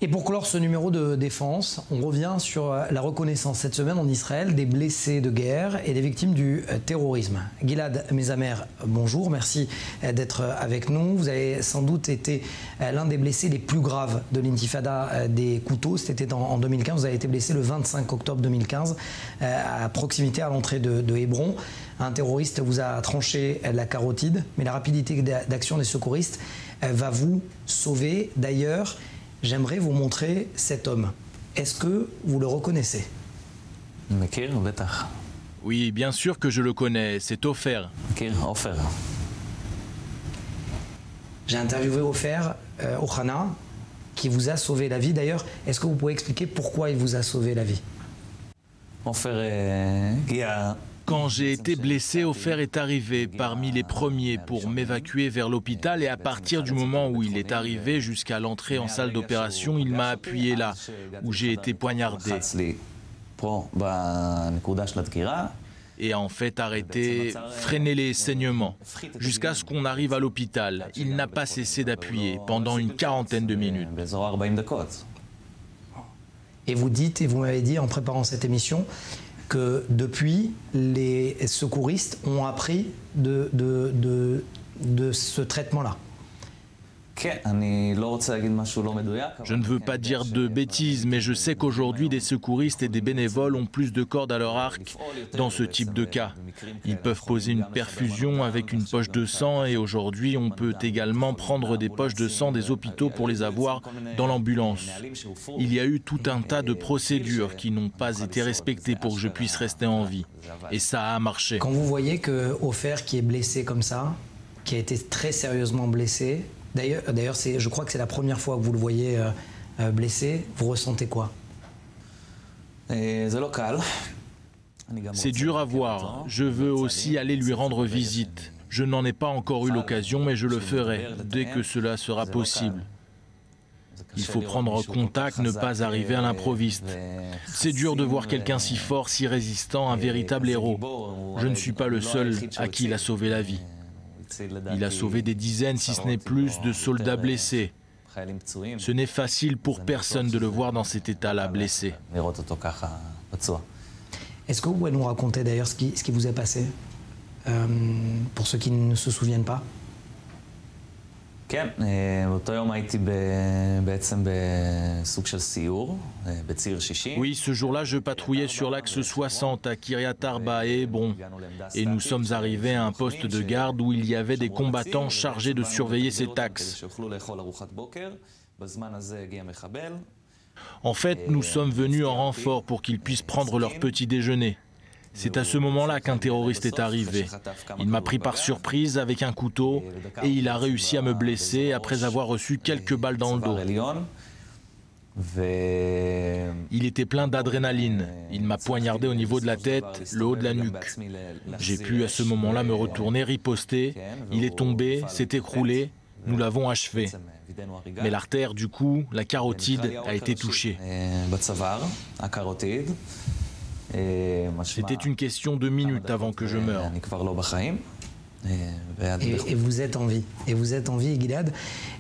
Et pour clore ce numéro de défense, on revient sur la reconnaissance cette semaine en Israël des blessés de guerre et des victimes du terrorisme. Gilad Mezamer, bonjour, merci d'être avec nous. Vous avez sans doute été l'un des blessés les plus graves de l'intifada des couteaux. C'était en 2015, vous avez été blessé le 25 octobre 2015 à proximité à l'entrée de Hébron. Un terroriste vous a tranché la carotide, mais la rapidité d'action des secouristes va vous sauver. D'ailleurs, j'aimerais vous montrer cet homme. Est-ce que vous le reconnaissez? Oui, bien sûr que je le connais, c'est Ofer. J'ai interviewé Ofer Ohana, qui vous a sauvé la vie. D'ailleurs, est-ce que vous pouvez expliquer pourquoi il vous a sauvé la vie? Quand j'ai été blessé, Ofer est arrivé parmi les premiers pour m'évacuer vers l'hôpital et à partir du moment où il est arrivé jusqu'à l'entrée en salle d'opération, il m'a appuyé là, où j'ai été poignardé. Et a en fait arrêté, freiné les saignements, jusqu'à ce qu'on arrive à l'hôpital. Il n'a pas cessé d'appuyer pendant une quarantaine de minutes. Et vous dites, et vous m'avez dit en préparant cette émission, que depuis, les secouristes ont appris de ce traitement-là. Je ne veux pas dire de bêtises, mais je sais qu'aujourd'hui, des secouristes et des bénévoles ont plus de cordes à leur arc dans ce type de cas. Ils peuvent poser une perfusion avec une poche de sang et aujourd'hui, on peut également prendre des poches de sang des hôpitaux pour les avoir dans l'ambulance. Il y a eu tout un tas de procédures qui n'ont pas été respectées pour que je puisse rester en vie. Et ça a marché. Quand vous voyez que Ofer, qui est blessé comme ça, qui a été très sérieusement blessé, d'ailleurs, je crois que c'est la première fois que vous le voyez blessé. Vous ressentez quoi? C'est dur à voir. Je veux aussi aller lui rendre visite. Je n'en ai pas encore eu l'occasion, mais je le ferai dès que cela sera possible. Il faut prendre contact, ne pas arriver à l'improviste. C'est dur de voir quelqu'un si fort, si résistant, un véritable héros. Je ne suis pas le seul à qui il a sauvé la vie. Il a sauvé des dizaines, si ce n'est plus, de soldats blessés. Ce n'est facile pour personne de le voir dans cet état-là, blessé. Est-ce que vous pouvez nous raconter d'ailleurs ce qui vous est passé, pour ceux qui ne se souviennent pas? Oui, ce jour-là, je patrouillais sur l'axe 60 à Kiryat Arba et Hébron. Et nous sommes arrivés à un poste de garde où il y avait des combattants chargés de surveiller cet axe. En fait, nous sommes venus en renfort pour qu'ils puissent prendre leur petit déjeuner. C'est à ce moment-là qu'un terroriste est arrivé. Il m'a pris par surprise avec un couteau et il a réussi à me blesser après avoir reçu quelques balles dans le dos. Il était plein d'adrénaline. Il m'a poignardé au niveau de la tête, le haut de la nuque. J'ai pu à ce moment-là me retourner, riposter. Il est tombé, s'est écroulé. Nous l'avons achevé. Mais l'artère, du coup, la carotide, a été touchée. C'était une question de minutes avant que je meure. Et vous êtes en vie. Et vous êtes en vie, Gilad.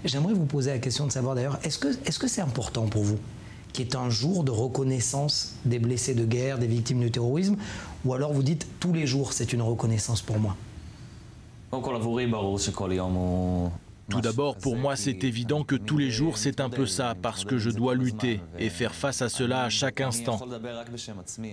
J'aimerais vous poser la question de savoir d'ailleurs, est-ce que c'est important pour vous qu'il y ait un jour de reconnaissance des blessés de guerre, des victimes du terrorisme, ou alors vous dites tous les jours c'est une reconnaissance pour moi? Tout d'abord, pour moi, c'est évident que tous les jours, c'est un peu ça, parce que je dois lutter et faire face à cela à chaque instant.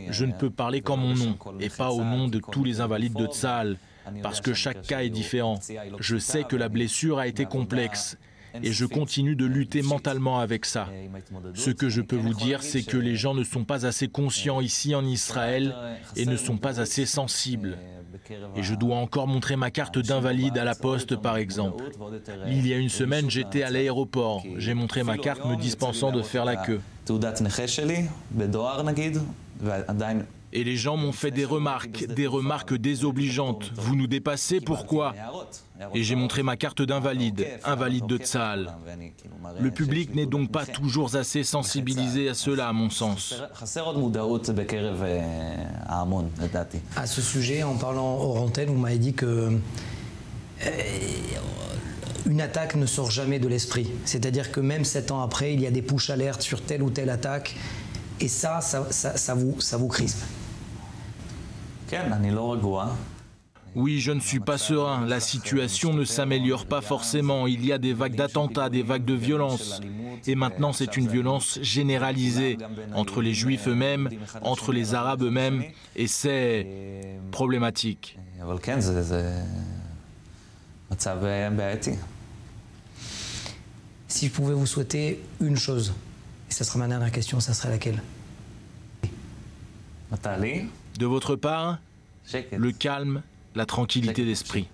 Je ne peux parler qu'en mon nom, et pas au nom de tous les invalides de Tsahal, parce que chaque cas est différent. Je sais que la blessure a été complexe, et je continue de lutter mentalement avec ça. Ce que je peux vous dire, c'est que les gens ne sont pas assez conscients ici en Israël, et ne sont pas assez sensibles. Et je dois encore montrer ma carte d'invalide à la poste, par exemple. Il y a une semaine, j'étais à l'aéroport. J'ai montré ma carte me dispensant de faire la queue. Et les gens m'ont fait des remarques désobligeantes. Vous nous dépassez, pourquoi? Et j'ai montré ma carte d'invalide, invalide de Tsahal. Le public n'est donc pas toujours assez sensibilisé à cela, à mon sens. À ce sujet, en parlant hors antenne, vous m'avez dit que une attaque ne sort jamais de l'esprit. C'est-à-dire que même 7 ans après, il y a des push alertes sur telle ou telle attaque, et ça vous crispe. Oui, je ne suis pas serein. La situation ne s'améliore pas forcément. Il y a des vagues d'attentats, des vagues de violence. Et maintenant, c'est une violence généralisée entre les Juifs eux-mêmes, entre les Arabes eux-mêmes, et c'est problématique. Si je pouvais vous souhaiter une chose, et ça sera ma dernière question, ça serait laquelle? De votre part, le calme, la tranquillité d'esprit.